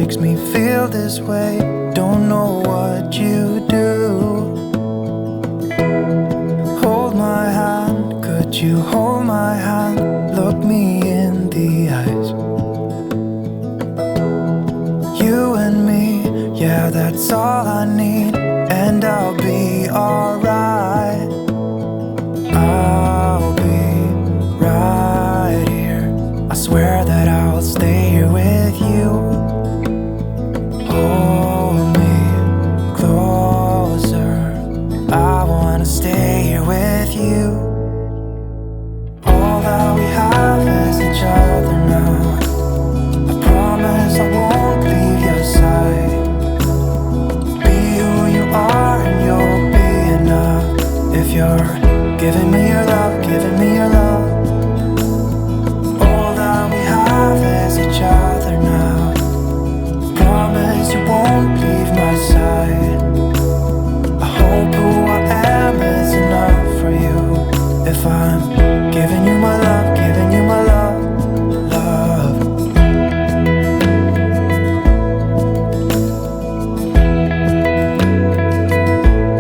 makes me feel this way. Don't know what you do. Hold my hand, could you hold my hand? Look me in the eyes. You and me, yeah, that's all I need. And I'll be alright. I'll be right here. I swear that I'll stay here with you. Hold me closer. I wanna stay here with you. All that we have is each other now. I promise I won't leave your side. Be who you are and you'll be enough. If you're giving me your love, giving me